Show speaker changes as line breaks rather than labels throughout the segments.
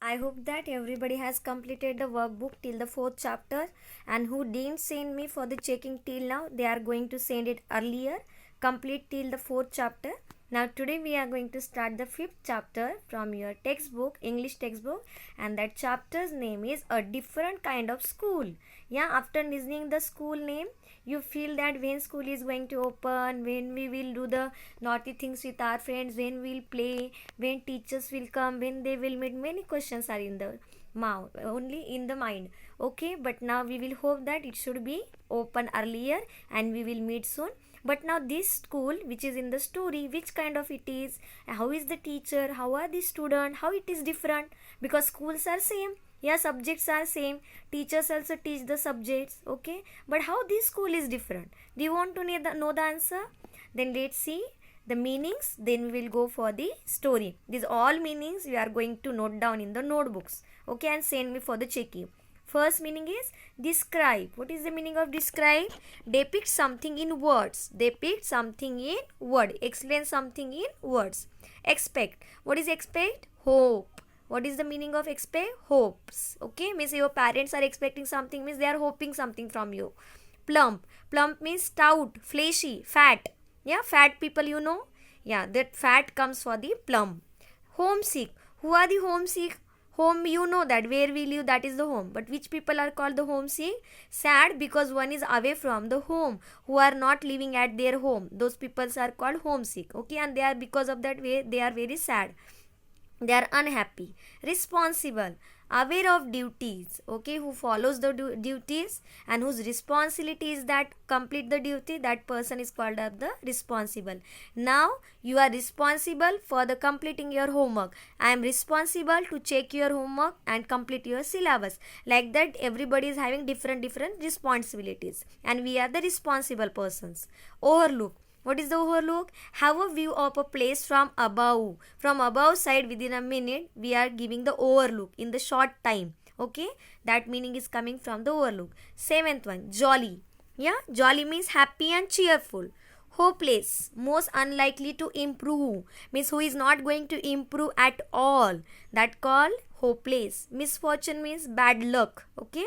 I hope that everybody has completed the workbook till the fourth chapter, and who didn't send me for the checking till now, they are going to send it earlier. Complete till the fourth chapter. Now today we are going to start the fifth chapter from your textbook, English textbook, and that chapter's name is A Different Kind of School. Yeah, after listening the school name, you feel that when school is going to open, when we will do the naughty things with our friends, when we'll play, when teachers will come, when they will meet, many questions are in the mouth, only in the mind. Okay, but now we will hope that it should be open earlier and we will meet soon. But now this school which is in the story, which kind of it is, how is the teacher, how are the student, how it is different, because schools are same. Yeah, subjects are same, teachers also teach the subjects. Okay, but how this school is different? Do you want to know the answer? Then let's see the meanings, then we will go for the story. These all meanings we are going to note down in the notebooks. Okay, and send me for the checking. First meaning is describe. What is the meaning of describe? Depict something in words. Depict something in word. Explain something in words. Expect. What is expect? Hope. What is the meaning of expect? Hopes. Okay, means your parents are expecting something, means they are hoping something from you. Plump. Plump means stout, fleshy, fat. Yeah, fat people you know. Yeah, that fat comes for the plump. Homesick. Who are the homesick? Home, you know that where we live, that is the home. But which people are called the homesick? Sad, because one is away from the home, who are not living at their home. Those people are called homesick. Okay, and they are, because of that way, they are very sad, they are unhappy. Responsible, aware of duties. Okay, who follows the duties and whose responsibility is that complete the duty, that person is called up the responsible. Now you are responsible for the completing your homework. I am responsible to check your homework and complete your syllabus. Like that, everybody is having different responsibilities, and we are the responsible persons. Overlook. What is the overlook? Have a view of a place from above. From above side, within a minute, we are giving the overlook in the short time. Okay, that meaning is coming from the overlook. Seventh one, jolly. Yeah, jolly means happy and cheerful. Hopeless, most unlikely to improve, means who is not going to improve at all. That called hopeless. Misfortune means bad luck. Okay,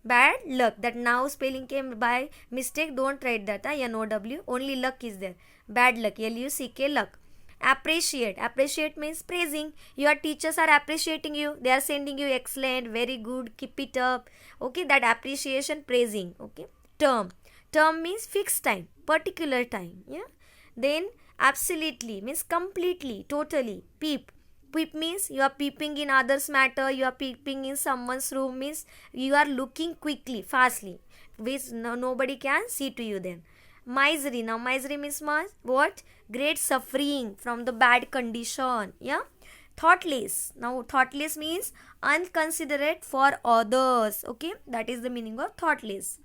bad luck, that now spelling came by mistake, don't write that NOW, only luck is there. Bad luck, LUCK, luck. Appreciate means praising. Your teachers are appreciating you, they are sending you excellent, very good, keep it up. Okay, that appreciation, praising. Okay. Term means fixed time, particular time. Yeah. Then absolutely means completely, totally. Peep means you are peeping in others matter, you are peeping in someone's room, means you are looking quickly, fastly, which nobody can see to you then. Misery. Now misery means what? Great suffering from the bad condition. Yeah. Thoughtless. Now thoughtless means unconsiderate for others. Okay, that is the meaning of thoughtless.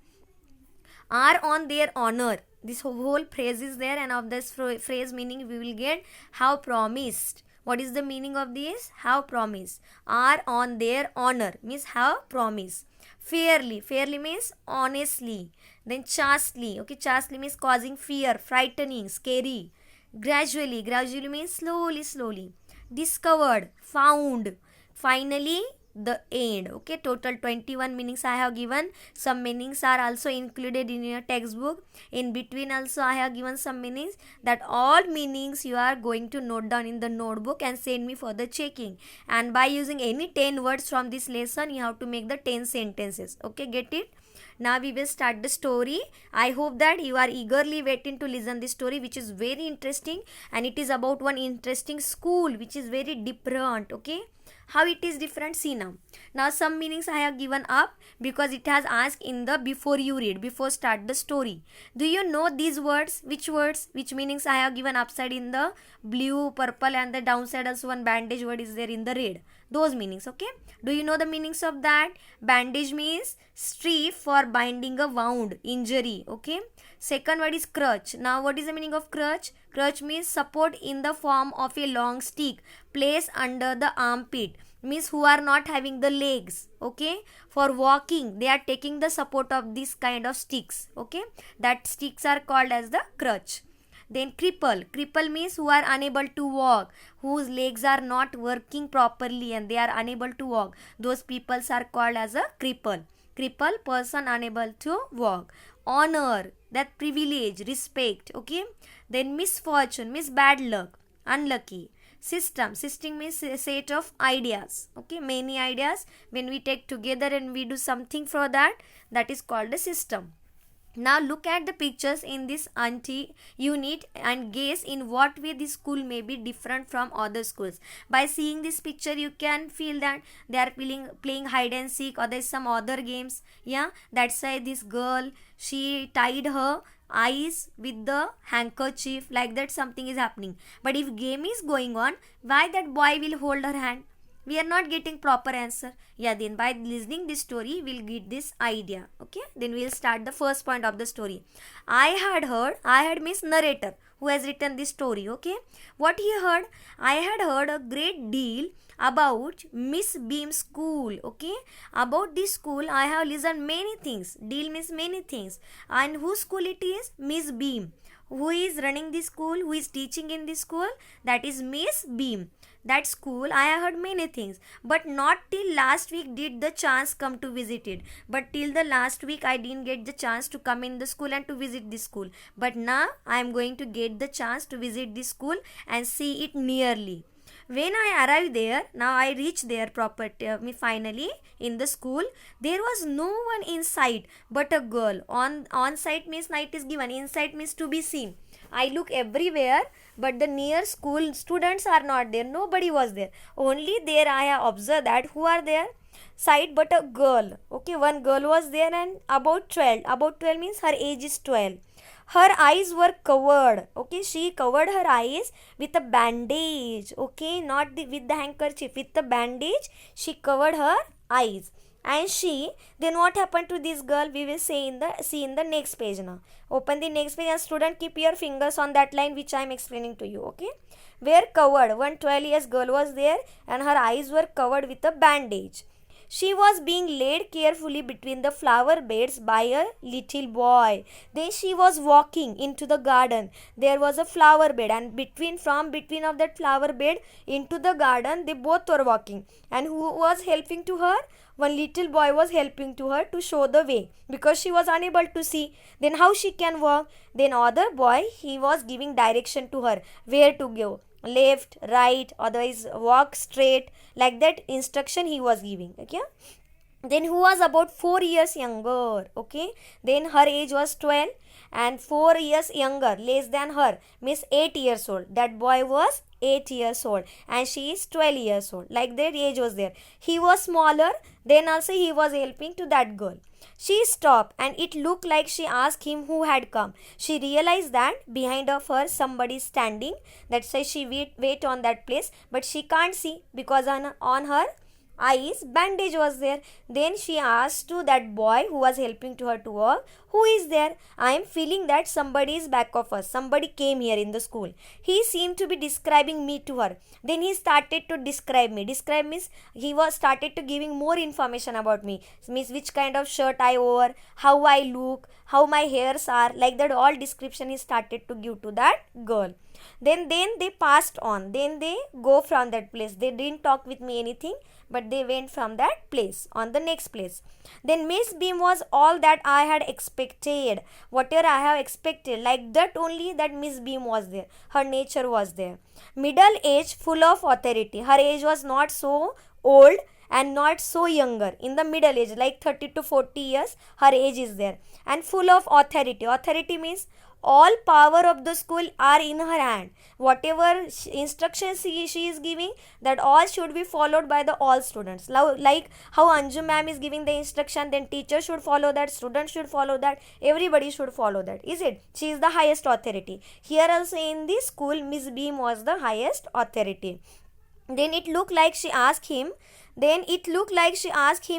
Are on their honor. This whole phrase is there, and of this phrase meaning we will get how promised. What is the meaning of this? How promise. Are on their honor means how promise. Fairly. Fairly means honestly. Then chastely. Okay, chastely means causing fear, frightening, scary. Gradually. Gradually means slowly. Discovered. Found. Finally, the end. Okay, total 21 meanings I have given. Some meanings are also included in your textbook. In between also I have given some meanings. That all meanings you are going to note down in the notebook and send me for the checking. And by using any 10 words from this lesson, you have to make the 10 sentences. Okay, get it? Now we will start the story. I hope that you are eagerly waiting to listen this story, which is very interesting, and it is about one interesting school which is very different. Okay, how it is different, see now some meanings I have given up because it has asked in the before you read, before start the story. Do you know these words? Which meanings I have given upside in the blue, purple, and the downside also one bandage word is there in the red? Those meanings. Okay, do you know the meanings of that? Bandage means strip for binding a wound, injury. Okay, second word is crutch. Now what is the meaning of crutch? Crutch means support in the form of a long stick placed under the armpit, means who are not having the legs. Okay, for walking they are taking the support of this kind of sticks. Okay, that sticks are called as the crutch. Then cripple means who are unable to walk, whose legs are not working properly and they are unable to walk. Those people are called as a cripple. Person unable to walk. Honor, that privilege, respect. Okay. Then misfortune means bad luck, unlucky. System means a set of ideas. Okay, many ideas when we take together and we do something for that, that is called a system. Now look at the pictures in this unit and guess in what way this school may be different from other schools. By seeing this picture, you can feel that they are playing hide and seek, or there is some other games. Yeah, that's why this girl, she tied her eyes with the handkerchief, like that something is happening. But if game is going on, why that boy will hold her hand? We are not getting proper answer. Yeah, then by listening this story, we'll get this idea. Okay, then we'll start the first point of the story. I had means narrator who has written this story. Okay, what he heard? I had heard a great deal about Miss Beam's school. Okay, about this school I have listened many things. Deal means many things. And whose school it is? Miss Beam. Who is running this school? Who is teaching in this school? That is Miss Beam. That school I have heard many things, but not till last week did the chance come to visit it. But till the last week I didn't get the chance to come in the school and to visit this school. But now I am going to get the chance to visit this school and see it nearly. When I arrived there, now I reached there finally in the school, there was no one in sight but a girl. On site means night is given, inside means to be seen. I look everywhere, but the near school students are not there. Nobody was there. Only there I have observed that who are there? Sight but a girl. Okay, one girl was there and about 12. About 12 means her age is 12. Her eyes were covered. Okay, she covered her eyes with a bandage. Okay, not with the handkerchief, with the bandage she covered her eyes. And then what happened to this girl, we will see in the next page now. Open the next page and student, keep your fingers on that line which I am explaining to you. Okay, were covered. One 12 years girl was there and her eyes were covered with a bandage. She was being laid carefully between the flower beds by a little boy. Then she was walking into the garden. There was a flower bed, and between of that flower bed into the garden, they both were walking. And who was helping to her? One little boy was helping to her to show the way, because she was unable to see. Then how she can walk? Then other boy, he was giving direction to her where to go. Left, right, otherwise walk straight, like that instruction he was giving. Okay, then who was about 4 years younger. Okay, then her age was 12 and 4 years younger, less than her, means 8 years old. That boy was 8 years old and she is 12 years old, like their age was there. He was smaller, then also he was helping to that girl. She stopped and it looked like she asked him who had come. She realized that behind of her somebody is standing. That's why she wait on that place, but she can't see because on her eyes bandage was there. Then she asked to that boy who was helping to her to walk, who is there? I am feeling that somebody is back of us. Somebody came here in the school. He seemed to be describing me to her. Then he started to describe me. Describe means he was started to giving more information about me. Means which kind of shirt I wore, how I look, how my hairs are, like that all description he started to give to that girl. Then they passed on. Then they go from that place. They didn't talk with me anything, but they went from that place on the next place. Then Miss Beam was all that I had expected. Whatever I have expected, like that only, that Miss Beam was there. Her nature was there. Middle age, full of authority. Her age was not so old and not so younger. In the middle age, like 30 to 40 years, her age is there. And full of authority. Authority means all power of the school are in her hand. Whatever instructions she is giving, that all should be followed by the all students. Like how Anju ma'am is giving the instruction, then teacher should follow that, students should follow that, everybody should follow that. Is it? She is the highest authority. Here also in this school, Miss Beam was the highest authority. Then it looked like she asked him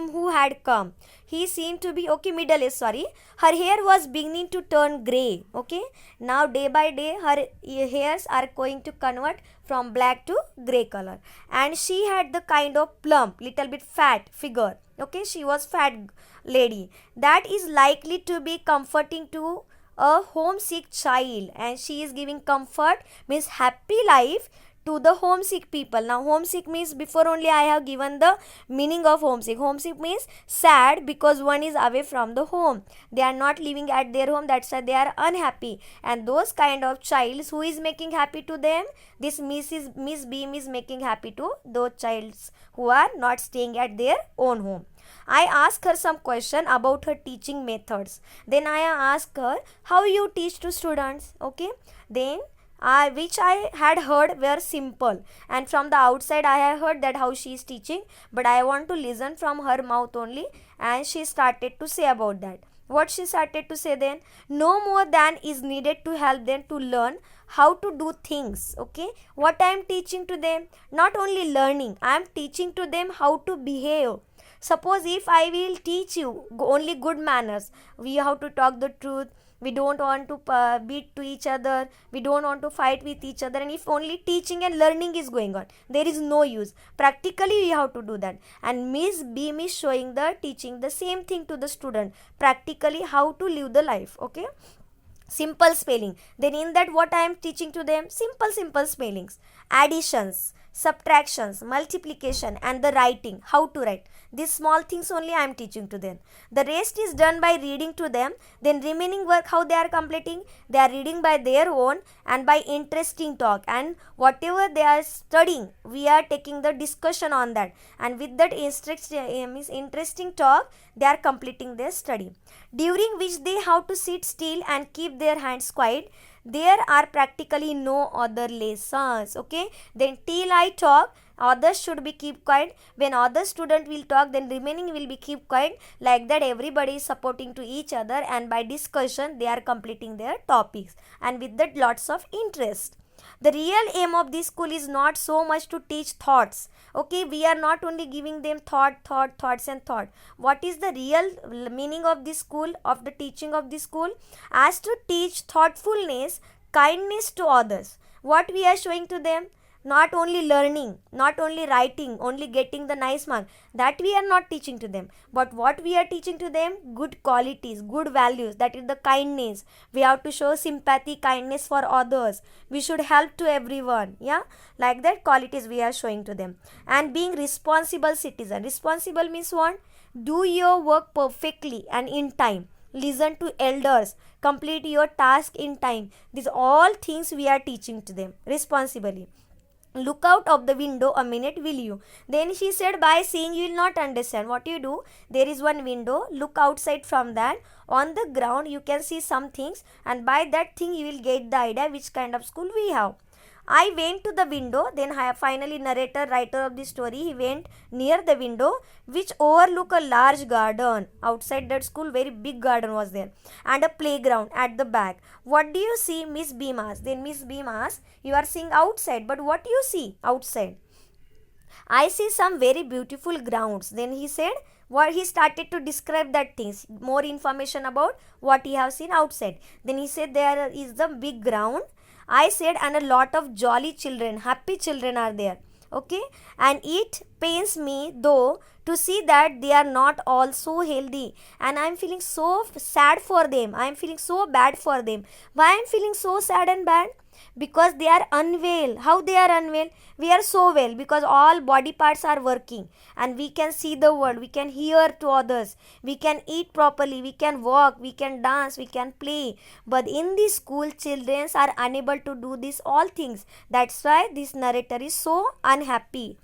who had come. He seemed to be, okay, middle age, sorry. Her hair was beginning to turn grey. Okay, now day by day her hairs are going to convert from black to grey color. And she had the kind of plump, little bit fat figure. Okay, she was fat lady. That is likely to be comforting to a homesick child, and she is giving comfort, means happy life to the homesick people. Now homesick means, before only I have given the meaning of homesick. Homesick means sad because one is away from the home, they are not living at their home, that's why they are unhappy. And those kind of childs, who is making happy to them? This Miss Beam is making happy to those childs who are not staying at their own home. I asked her some question about her teaching methods. Then I asked her how you teach to students. Okay, then which I had heard were simple, and from the outside I have heard that how she is teaching, but I want to listen from her mouth only. And she started to say about that. What she started to say then? No more than is needed to help them to learn how to do things. Okay, what I am teaching to them? Not only learning, I am teaching to them how to behave. Suppose if I will teach you only good manners, we have to talk the truth, we don't want to beat to each other, we don't want to fight with each other, and if only teaching and learning is going on, there is no use. Practically we have to do that, and Miss Beam is showing the teaching the same thing to the student, practically how to live the life. Okay, simple spelling. Then in that, what I am teaching to them? Simple spellings, additions, subtractions, multiplication, and the writing, how to write. These small things only I am teaching to them. The rest is done by reading to them. Then remaining work, how they are completing? They are reading by their own and by interesting talk, and whatever they are studying, we are taking the discussion on that, and with that interesting talk, they are completing their study, during which they have to sit still and keep their hands quiet. There are practically no other lessons. Okay, then till I talk, others should be keep quiet. When other student will talk, then remaining will be keep quiet. Like that, everybody is supporting to each other, and by discussion they are completing their topics, and with that, lots of interest. The real aim of this school is not so much to teach thoughts. Okay, we are not only giving them thoughts and thought. What is the real meaning of this school, of the teaching of this school? As to teach thoughtfulness, kindness to others. What we are showing to them? Not only learning, not only writing, only getting the nice mark, that we are not teaching to them. But what we are teaching to them? Good qualities, good values, that is the kindness. We have to show sympathy, kindness for others. We should help to everyone. Yeah, like that qualities we are showing to them. And being responsible citizen. Responsible means what? Do your work perfectly and in time. Listen to elders, complete your task in time. These all things we are teaching to them responsibly. Look out of the window a minute, will you? Then she said, by seeing you will not understand. What you do? There is one window, look outside from that. On the ground you can see some things, and by that thing you will get the idea which kind of school we have. I went to the window. Then finally narrator, writer of the story, he went near the window which overlook a large garden. Outside that school, very big garden was there, and a playground at the back. What do you see? Miss Beam asked. Then Miss Beam asked, you are seeing outside, but what do you see outside? I see some very beautiful grounds. Then he said, what he started to describe that things, more information about what he have seen outside. Then he said, there is the big ground, I said, and a lot of jolly children, happy children are there. Okay, and it pains me though to see that they are not all so healthy, and I am feeling so sad for them. I am feeling so bad for them. Why I am feeling so sad and bad? Because they are unwell. How they are unwell? We are so well because all body parts are working, and we can see the world, we can hear to others, we can eat properly, we can walk, we can dance, we can play. But in the school, children are unable to do these all things. That's why this narrator is so unhappy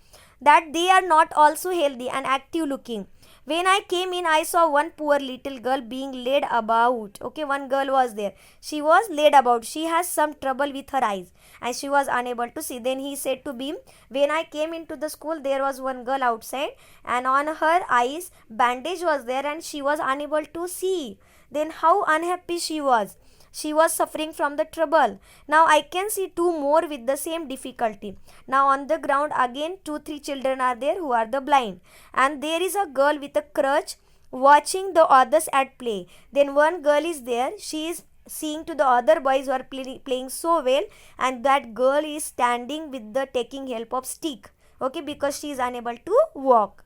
that they are not also healthy and active looking. When I came in, I saw one poor little girl being led about. Okay, one girl was there. She was led about. She has some trouble with her eyes, and she was unable to see. Then he said to Beam, when I came into the school, there was one girl outside, and on her eyes, bandage was there, and she was unable to see. Then how unhappy she was. She was suffering from the trouble. Now I can see two more with the same difficulty. Now on the ground again 2-3 children are there who are the blind. And there is a girl with a crutch watching the others at play. Then one girl is there. She is seeing to the other boys who are playing so well. And that girl is standing with the taking help of stick. Okay, because she is unable to walk.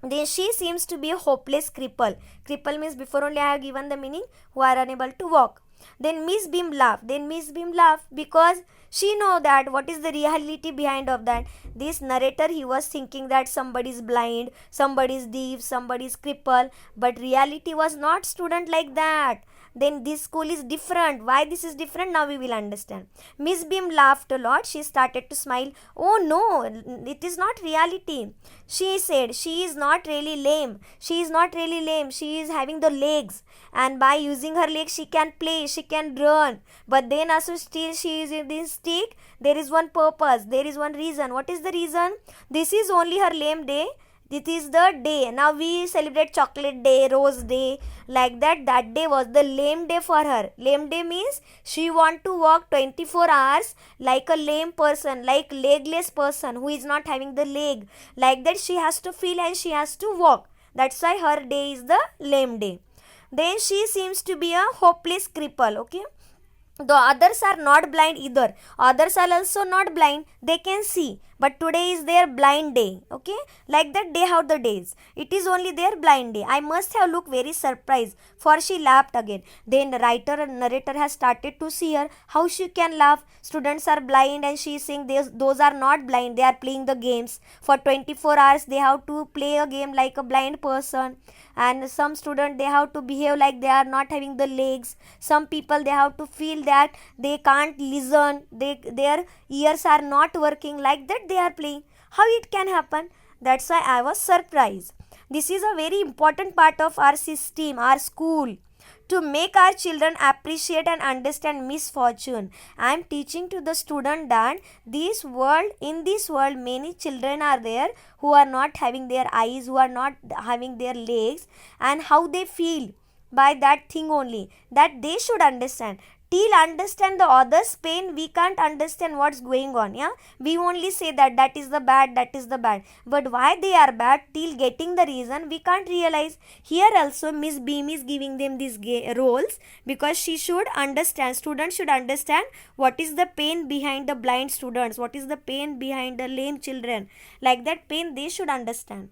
Then she seems to be a hopeless cripple. Cripple means, before only I have given the meaning, who are unable to walk. Then Miss Beam laughed. Then Miss Beam laughed because she know that what is the reality behind of that. This narrator, he was thinking that somebody is blind, somebody is deaf, somebody is crippled, but reality was not student like that. Then this school is different. Why this is different? Now we will understand. Miss Beam laughed a lot. She started to smile. Oh no, it is not reality. She said she is not really lame. She is not really lame. She is having the legs, and by using her legs she can play, she can run. But then also still she is in this stick. There is one purpose. There is one reason. What is the reason? This is only her lame day. It is the day. Now we celebrate chocolate day, rose day, like that. That day was the lame day for her. Lame day means she want to walk 24 hours like a lame person, like legless person who is not having the leg. Like that she has to feel and she has to walk. That's why her day is the lame day. Then she seems to be a hopeless cripple. Okay, the others are not blind either. Others are also not blind. They can see. But today is their blind day. Okay. Like that they have the days. It is only their blind day. I must have looked very surprised. For she laughed again. Then the writer and narrator has started to see her. How she can laugh. Students are blind and she is saying those are not blind. They are playing the games. For 24 hours they have to play a game like a blind person. And some students they have to behave like they are not having the legs. Some people they have to feel that they can't listen, their ears are not working, like that they are playing. How it can happen? That's why I was surprised. This is a very important part of our system, our school, to make our children appreciate and understand misfortune. I am teaching to the student that in this world many children are there who are not having their eyes, who are not having their legs, and how they feel by that thing only, that they should understand. Till understand the other's pain, we can't understand what's going on. Yeah, we only say that is the bad, that is the bad, but why they are bad, till getting the reason we can't realize. Here also Miss Beam is giving them these roles because she should understand, students should understand what is the pain behind the blind students, what is the pain behind the lame children. Like that pain they should understand.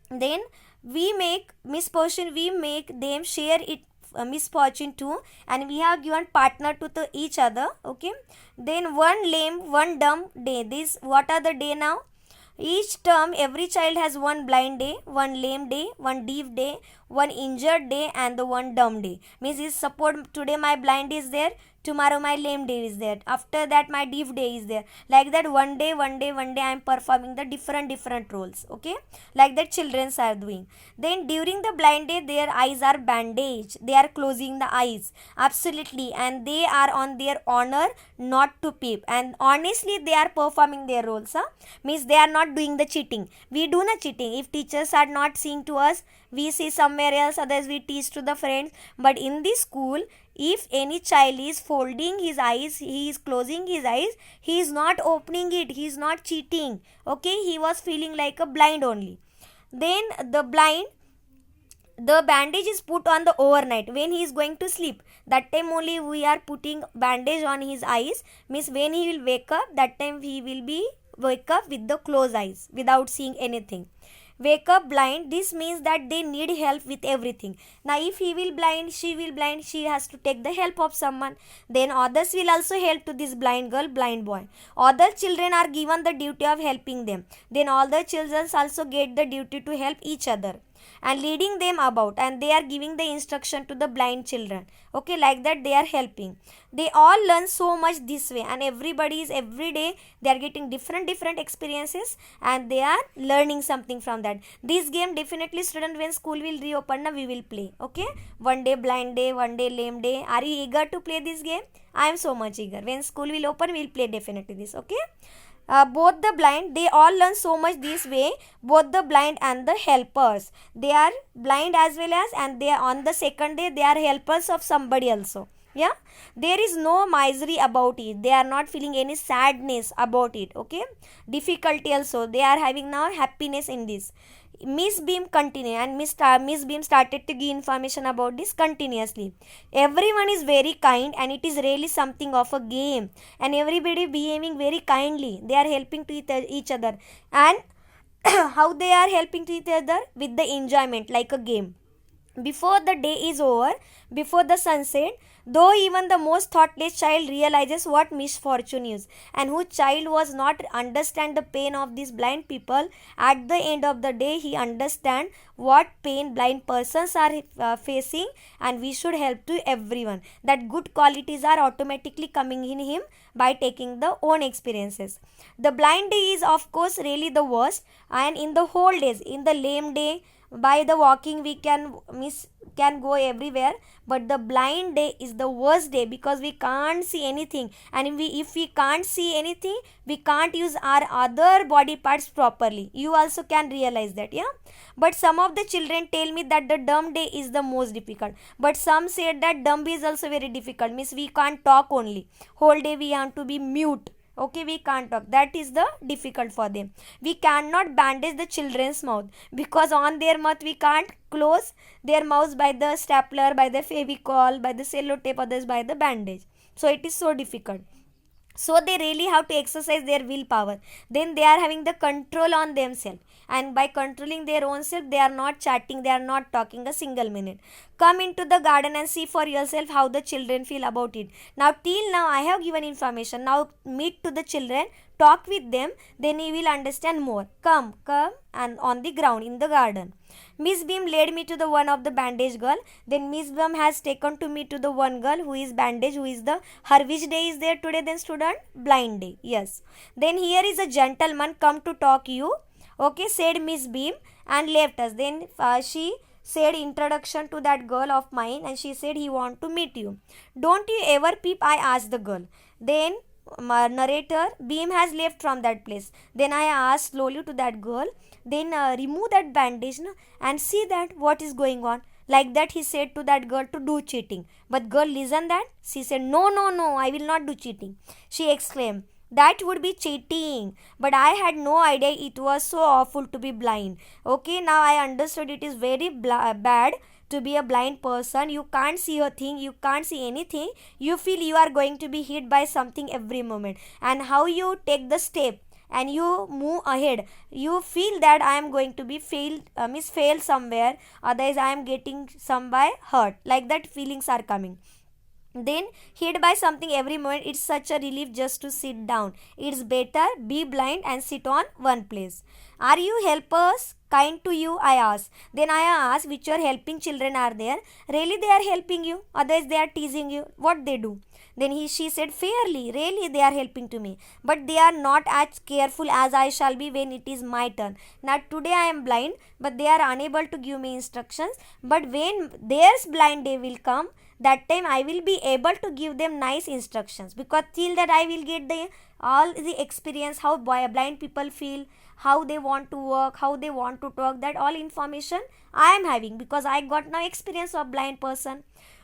Then we make misfortune, we make them share it, misfortune too, and we have given partner to each other. Okay, then one lame, one dumb day. This what are the day now? Each term every child has one blind day, one lame day, one deaf day, one injured day, and the one dumb day. Means is suppose today my blind is there, tomorrow my lame day is there, after that my deaf day is there. Like that one day I am performing the different roles. Okay, like that children are doing. Then during the blind day their eyes are bandaged, they are closing the eyes absolutely, and they are on their honor not to peep, and honestly they are performing their roles. Means they are not doing the cheating. We do not cheating. If teachers are not seeing to us, we see somewhere else, others we teach to the friends. But in this school, if any child is folding his eyes, he is closing his eyes, he is not opening it, he is not cheating. Okay, he was feeling like a blind only. Then the bandage is put on the overnight when he is going to sleep. That time only we are putting bandage on his eyes. Means when he will wake up, that time he will be wake up with the closed eyes without seeing anything. Wake up blind, this means that they need help with everything. Now if he will blind, she will blind, she has to take the help of someone. Then others will also help to this blind girl, blind boy. Other children are given the duty of helping them. Then all the children also get the duty to help each other and leading them about, and they are giving the instruction to the blind children. Okay, like that they are helping. They all learn so much this way, and everybody is every day they are getting different experiences, and they are learning something from that. This game definitely student, when school will reopen, we will play. Okay, one day blind day, one day lame day. Are you eager to play this game? I am so much eager. When school will open, we will play definitely this. Okay, both the blind, they all learn so much this way. Both the blind and the helpers, they are blind as well as, and they are on the second day they are helpers of somebody also. Yeah, there is no misery about it, they are not feeling any sadness about it. Okay, difficulty also, they are having now happiness in this. Miss Beam continued, and Miss Beam started to give information about this continuously. Everyone is very kind, and it is really something of a game, and everybody behaving very kindly. They are helping to each other, and how they are helping to each other with the enjoyment like a game. before the day is over, before the sunset, though even the most thoughtless child realizes what misfortune is, and whose child was not understand the pain of these blind people, at the end of the day he understand what pain blind persons are facing, and we should help to everyone. That good qualities are automatically coming in him by taking the own experiences. The blind day is of course really the worst, and in the whole days, in the lame day, by the walking we can go everywhere, but the blind day is the worst day because we can't see anything, and if we can't see anything, we can't use our other body parts properly. You also can realize that, yeah. But some of the children tell me that the dumb day is the most difficult, but some said that dumb is also very difficult, means we can't talk only whole day, we have to be mute. Okay, we can't talk, that is the difficult for them. We cannot bandage the children's mouth because on their mouth we can't close their mouths by the stapler, by the fevicol, by the cellotape, others by the bandage. So it is so difficult. So they really have to exercise their willpower. Then they are having the control on themselves, and by controlling their own self, they are not chatting, they are not talking a single minute. Come into the garden and see for yourself how the children feel about it. Now till now I have given information, now meet to the children, talk with them, then you will understand more. Come and on the ground in the garden. Miss Beam led me to the one of the bandage girl. Then Miss Beam has taken to me to the one girl who is bandage, who is the, her which day is there today then student? Blind day. Yes. Then here is a gentleman come to talk you. Okay, said Miss Beam and left us. Then she said introduction to that girl of mine, and she said he want to meet you. Don't you ever peep? I asked the girl. Then narrator Beam has left from that place. Then I asked slowly to that girl, then remove that bandage and see that what is going on. Like that he said to that girl to do cheating. But girl listened that. She said, no, I will not do cheating. She exclaimed, that would be cheating. But I had no idea it was so awful to be blind. Okay, now I understood it is very bad to be a blind person. You can't see a thing, you can't see anything. You feel you are going to be hit by something every moment. And how you take the step and you move ahead, you feel that I am going to be fail somewhere, otherwise I am getting somewhere hurt. Like that feelings are coming. Then hit by something every moment, it's such a relief just to sit down. It's better be blind and sit on one place. Are you helpers kind to you? I asked. Then I asked which are helping children are there. Really they are helping you, otherwise they are teasing you. What they do? Then she said, fairly, really they are helping to me, but they are not as careful as I shall be when it is my turn. Now today I am blind, but they are unable to give me instructions. But when theirs blind day will come, that time I will be able to give them nice instructions, because till that I will get the all the experience, how blind people feel, how they want to work, how they want to talk, that all information I am having because I got no experience of blind person.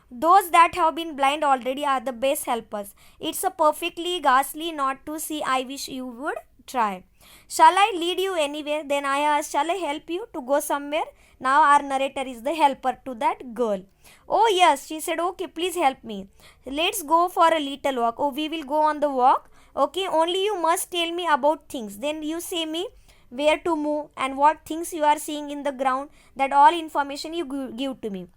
Those that have been blind already are the best helpers. It's a perfectly ghastly not to see. I wish you would try. Shall I lead you anywhere? Then I asked, shall I help you to go somewhere? Now our narrator is the helper to that girl. Oh yes, she said, okay, please help me. Let's go for a little walk. Oh, we will go on the walk. Okay, only you must tell me about things. Then you say me where to move and what things you are seeing in the ground. That all information you give to me.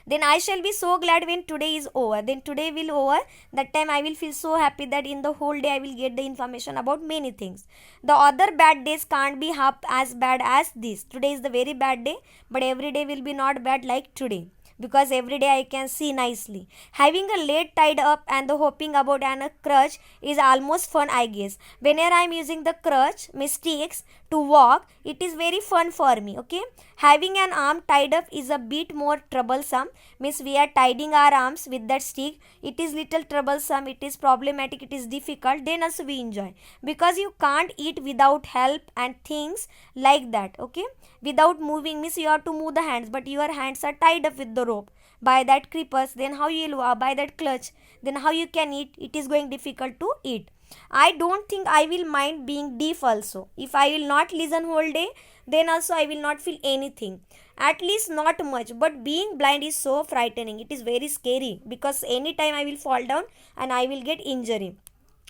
Then I shall be so glad when today is over. Then today will over. That time I will feel so happy that in the whole day I will get the information about many things. The other bad days can't be half as bad as this. Today is the very bad day, but every day will be not bad like today, because every day I can see nicely. Having a leg tied up and the hopping about and a crutch is almost fun, I guess. Whenever I am using the crutch, mistakes to walk, it is very fun for me. Okay, having an arm tied up is a bit more troublesome. Means we are tying our arms with that stick. It is little troublesome, it is problematic, it is difficult. Then also we enjoy, because you can't eat without help and things like that. Okay, without moving means you have to move the hands, but your hands are tied up with the rope by that creepers. Then how you will by that clutch, then how you can eat? It is going difficult to eat. I don't think I will mind being deaf also. If I will not listen whole day, then also I will not feel anything, at least not much. But being blind is so frightening, it is very scary, because anytime I will fall down and I will get injury.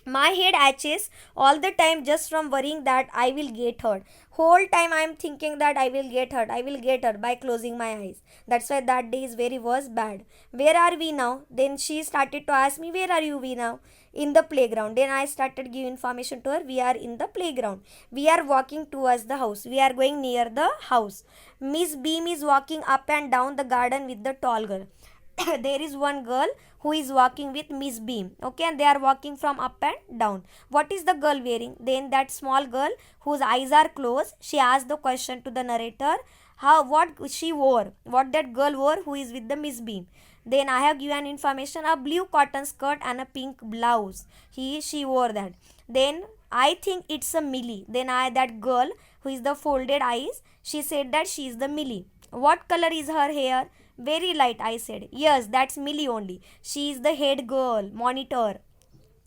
My head itches all the time just from worrying that I will get hurt. Whole time I am thinking that I will get hurt. I will get hurt by closing my eyes. That's why that day is very was bad. Where are we now? Then she started to ask me, where are you we now? In the playground. Then I started giving information to her. We are in the playground. We are walking towards the house. We are going near the house. Miss Beam is walking up and down the garden with the tall girl. There is one girl who is walking with Miss Beam, okay, and they are walking from up and down. What is the girl wearing? Then that small girl whose eyes are closed, she asked the question to the narrator, what she wore, what that girl wore who is with the Miss Beam. Then I have given information, a blue cotton skirt and a pink blouse. She wore that. Then I think it's a Millie. Then that girl who is the folded eyes, she said that she is the Millie. What color is her hair? Very light, I said. Yes, that's Millie only. She is the head girl, monitor.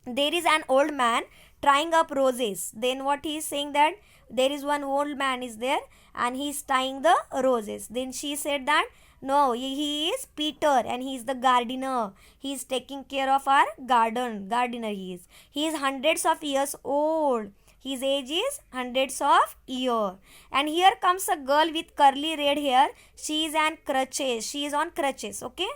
There is an old man tying up roses. Then what he is saying that there is one old man is there and he is tying the roses. Then she said that no, he is Peter and he is the gardener. He is taking care of our garden. Gardener he is. He is hundreds of years old. His age is hundreds of years. And here comes a girl with curly red hair. She is on crutches. She is on crutches. Okay.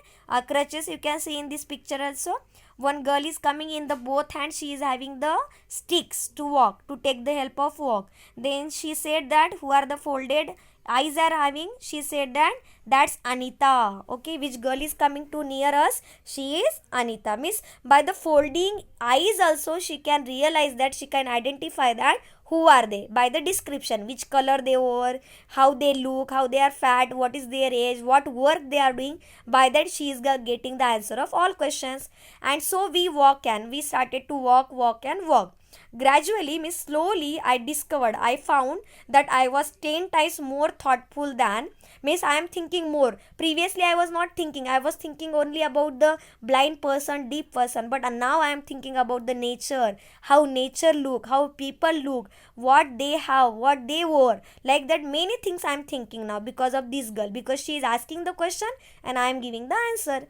Crutches you can see in this picture also. One girl is coming in the both hands. She is having the sticks to walk, to take the help of walk. Then she said that who are the folded eyes are having. She said that that's Anita. Okay, which girl is coming to near us? She is Anita. Miss, by the folding eyes also she can realize that, she can identify that who are they by the description, which color they wore, how they look, how they are fat, what is their age, what work they are doing. By that she is getting the answer of all questions. And so we we started to walk and walk. Gradually, Miss, slowly I discovered, I found that I was 10 times more thoughtful than, Miss, I am thinking more. Previously I was not thinking. I was thinking only about the blind person, deep person. But now I am thinking about the nature, how nature look, how people look, what they have, what they wore. Like that many things I am thinking now because of this girl. Because she is asking the question and I am giving the answer.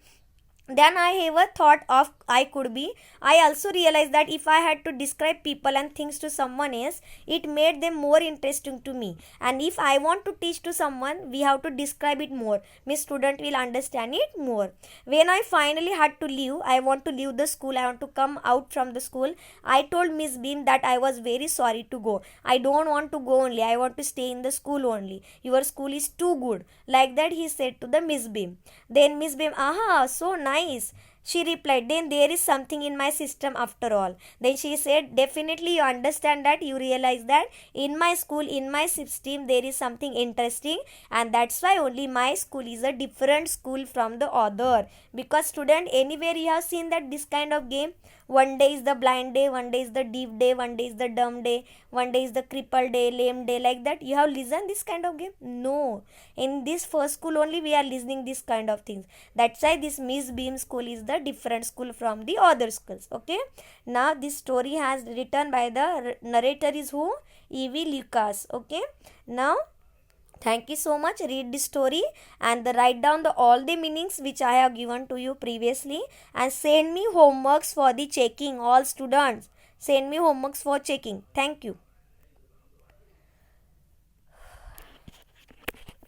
Then I ever thought of I could be. I also realized that if I had to describe people and things to someone else, it made them more interesting to me. And if I want to teach to someone, we have to describe it more. My student will understand it more. When I finally had to leave, I want to leave the school, I want to come out from the school, I told Miss Beam that I was very sorry to go. I don't want to go only. I want to stay in the school only. Your school is too good. Like that he said to the Miss Beam. Then Miss Beam, aha, so nice. She replied, then there is something in my system after all. Then she said, definitely you understand that, you realize that in my school, in my system, there is something interesting, and that's why only my school is a different school from the other. Because student, anywhere you have seen that this kind of game, one day is the blind day, one day is the deaf day, one day is the dumb day, one day is the crippled day, lame day, like that. You have listened this kind of game? No. In this first school only we are listening this kind of things. That's why this Miss Beam school is the different school from the other schools. Okay. Now this story has written by the narrator is who? Evie Lucas. Okay. Now thank you so much. Read this story and write down all the meanings which I have given to you previously, and send me homeworks for the checking. All students, send me homeworks for checking. Thank you.